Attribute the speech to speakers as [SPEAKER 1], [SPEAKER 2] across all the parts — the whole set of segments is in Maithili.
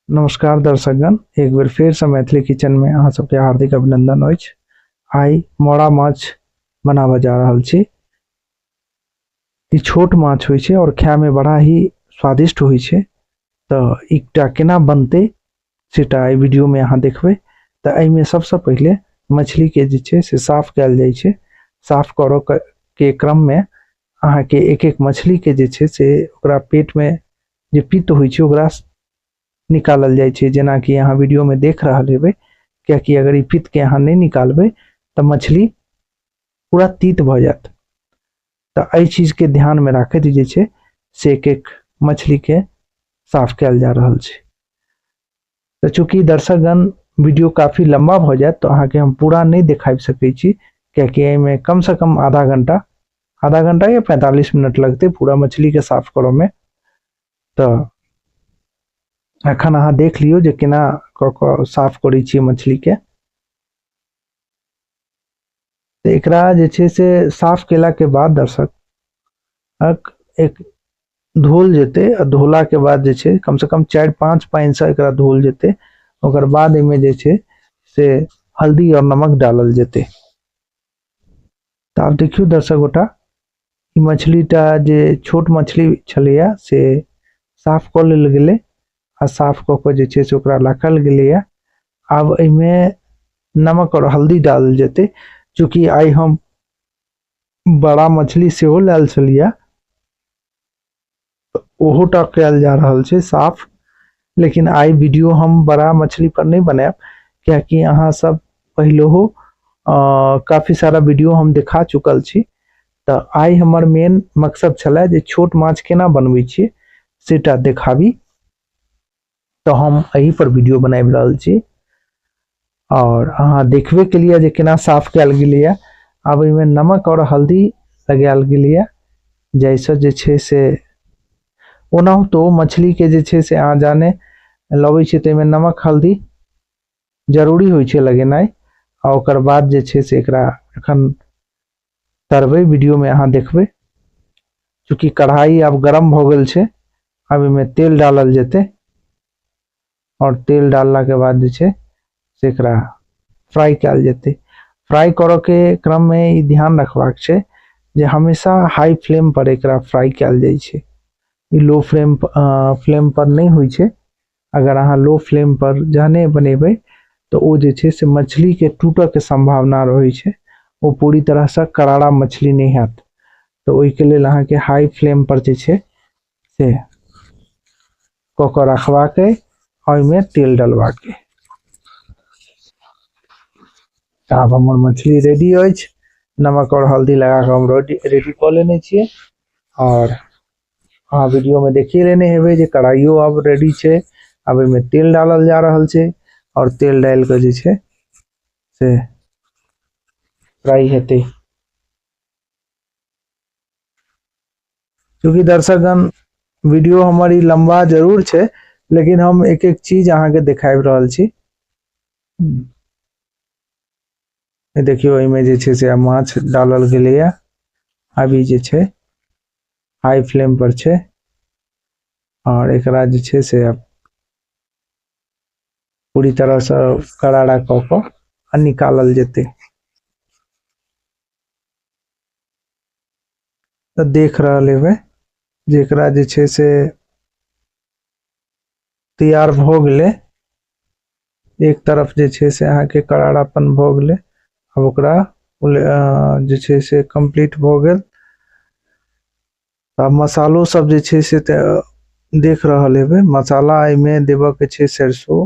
[SPEAKER 1] नमस्कार दर्शकगण, एक बेर फेर से मैथिली किचन में अहाँ सबके हार्दिक अभिनंदन अछि। आई मोड़ा माछ बनाबऽ जा रहल छी। ई छोट माछ होइ छै और खाय में बड़ा ही स्वादिष्ट होइ छै। तो एकटा केना बनते सेटा ई वीडियो में अहाँ देखबै। तो एहि में सबसे पहले मछली के जे छै से साफ कयल जाइ छै। साफ करऽ के क्रम में अहाँ के एक एक मछली के जे छै से ओकरा पेट में जे पित्त होइ छै ओकरा निकालल जाइ छै, जेना कि अहाँ वीडियो में देख रहल हेबै। कियाकि अगर ई पित्त के अहाँ नहीं निकालबै तो मछली पूरा तीत भ जायत। तो एहि चीज के ध्यान में राखैत जे छै से एक एक मछली के साफ कयल जा रहल छै। तो चूंकि दर्शकगण वीडियो काफी लंबा भ जायत तो अहाँ के हम पूरा नहीं दिखाबि सकै छी, कियाकि एहि में कम से कम आधा घंटा या 45 मिनट लगते पूरा मछली के साफ करऽ में। तो अखन अहाँ देख लियो जे केना क क साफ करै छी मछली के। तो एकरा जे छै से साफ केला के बाद दर्शक एक धोल जेते। धोला के बाद जे छै कम से कम 4-5 पानी से एकरा धोल जेते। ओकर बाद एमे जे छै से हल्दी और नमक डालल जेते। तो आप देखियो दर्शक गोटा, ई मछलीटा जे छोट मछली छलैया से साफ क लेल गेलै आ साफ क के जे छै से ओकरा रखल गेलैया। अब एमे नमक और हल्दी डालल जेते। चूंकि आई हम बड़ा मछली सेहो लायल छलिया, ओहोटा कयल जा रहल छै साफ। लेकिन आई वीडियो हम बड़ा मछली पर नहीं बनाएब, कियाकि अहाँ सब पहिलहो काफी सारा वीडियो हम दिखा चुकल छी। तो आई हमर मेन मकसद छला जे छोट माछ केना बनबै छी सेटा देखाबी। तो हम एही पर वीडियो बनाबि रहल छी और अहाँ देखबे के लिए जे केना साफ कयल गेलैया। अब एमे नमक और हल्दी लगायल गेलैया, जैसे जे छै से ओना तो मछली के जे छै से अहाँ जाने लबै छै तो एमे नमक हल्दी जरूरी होइ छै लगेनाइ। और ओकर बाद जे छै से एकरा एखन तरबै, वीडियो में अहाँ देखबै। चूंकि कढ़ाई अब गरम हो गेल छै, अब एमे तेल डालल जेते और तेल डालला के बाद जे छै से एकरा फ्राई कयल जेते। फ्राई करऽ के क्रम में ई ध्यान रखबाक छै जे हमेशा हाई फ्लेम पर एकरा फ्राई कयल जाइ छै। ई लो फ्लेम पर नहीं होइ छै। अगर अहाँ लो फ्लेम पर जहने बनेबै तो ओ जे छै से मछली के टूटऽ के संभावना रहै छै। वो पूरी तरह से करारा मछली नहीं हैत। तो ओहि के लेल अहाँ के हाई फ्लेम पर जे छै से क के रखबाक है और में तेल डलवा के। अब हमर मछली रेडी अछि। नमक और हल्दी लगा के हम रेडी क लेने छियै और हाँ वीडियो में देखिए लेने हेबै जे कढ़ाइयो अब रेडी छै। अब एमे तेल डालल जा रहल छै और तेल डाल के जे छै से फ्राई हेतै। क्योंकि दर्शकगण वीडियो हमर ई लंबा जरूर छै, लेकिन हम एक एक चीज अहाँ के दिखाबि रहल छी। देखियो एमे जे छै से माछ डालल गेलैया। अभी जे छै हाई फ्लेम पर छै और एकरा जे छै से अब पूरी तरह से करारा क के निकालल जेते। तो देख रहल हेबै जेकरा जे छै से तैयार भ गेलै। एक तरफ जे छै से अहाँ के करारापन भ गेलै। अब ओकरा जे छै से कंप्लीट भ गेल। अब मसालो सब जे छै से देख रहल हेबै। मसाला एमे देबऽ के छै सरसों,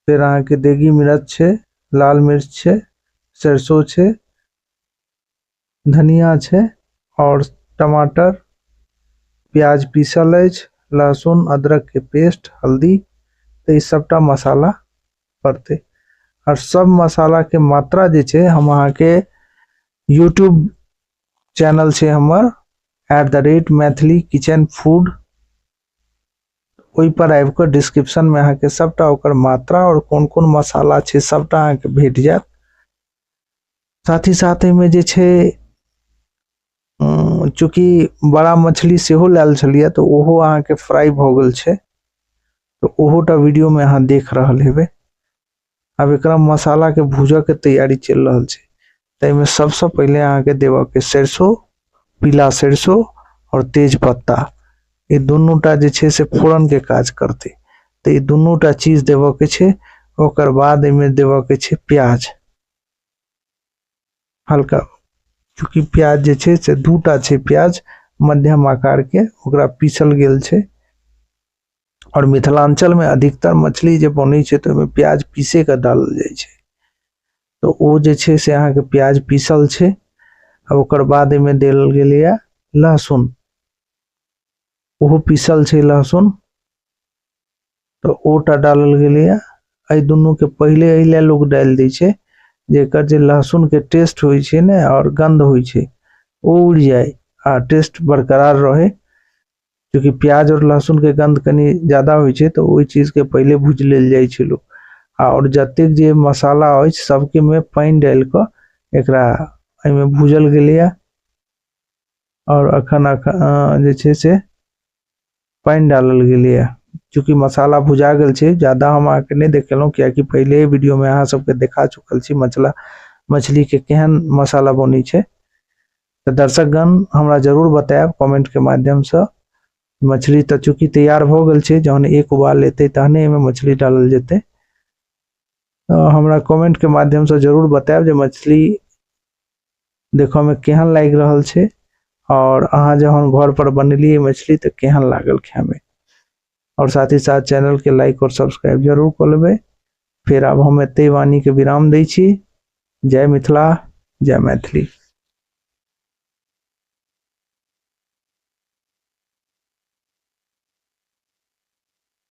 [SPEAKER 1] फिर अहाँ के देगी मिर्च छै, लाल मिर्च छै, सरसों छै, धनिया छै और टमाटर, प्याज पीसल अछि, लहसुन अदरक के पेस्ट, हल्दी। तो ई सबटा मसाला पड़ते और सब मसाला के मात्रा जे छै हम अहाँ के यूट्यूब चैनल छै हमर @मैथिली किचन फूड, ओहि पर आबि के डिस्क्रिप्शन में अहाँ के सबटा ओकर मात्रा और कोन कोन मसाला छै सबटा अहाँ के भेट जायत। साथ ही साथ में जे छै चूँकि बड़ा मछली सेहो लायल छलियै तो ओहो अहाँ के फ्राई भ गेल छै, तो ओहोटा वीडियो में अहाँ देख रहल हेबे। अब एकरा मसाला के भूजा के तैयारी चल रहल छै। तै में सबसे पहले अहाँ के देवा के सरसों, पीला सरसों और तेज पत्ता, ये दोनोटा जे छै से फोरन के काज करते। तो ये दोनोटा चीज देवा के छै। ओकर बाद एमे देवा के छै प्याज, हल्का, चूँकि प्याज जे छै से दूटा छै प्याज मध्यम आकार के, ओकरा पीसल गेल छै। और मिथिलांचल में अधिकतर मछली जे बनै छै तो में प्याज पीसे के डालल जाय छै। तो ओ जे छै से अहाँ के प्याज पीसल छै। अब ओकर बाद एमे देल गेलिया लहसुन, ओहो पीसल छै लहसुन, तो ओटा डालल गेलिया। आई दोनों के पहले एले लोग डाल दै छै जेकर जे लहसुन के टेस्ट होई छै ने और गंध होई छै ओ उड़ जाए आ टेस्ट बरकरार रहे। क्योंकि प्याज और लहसुन के गंध कनी ज्यादा होई छै तो ओई चीज के पहले भूज लेल जाय छै लोग। और जतेक जे मसाला होय सबके में पानी डाल के एकरा एहि में भूजल गेलिया। और अखन जे छै से पानी डालल गेलिया। चूँकि मसाला भुजा गेल छै, ज्यादा हम आके नहीं देखेलौं कि पहले वीडियो में अहाँ सबके देखा चुकल छी मछली के केहन मसाला बनी छै। तो दर्शकगण हमरा जरूर बताएब कमेंट के माध्यम से। मछली तो चूँकि तैयार हो गेल छै, जहन एक उबाल लेते तहने एमे मछली डालल जेते। तो हमरा कमेंट के माध्यम से जरूर बताएब जे मछली देखो में केहन लाग रहल छै और अहाँ जहन घर पर बनेलिए मछली तो केहन लागल खाए में। और साथ ही साथ चैनल के लाइक और सब्सक्राइब जरूर कर लेबे। फिर अब हम एते वाणी के विराम दै छी। जय मिथिला, जय मैथिली।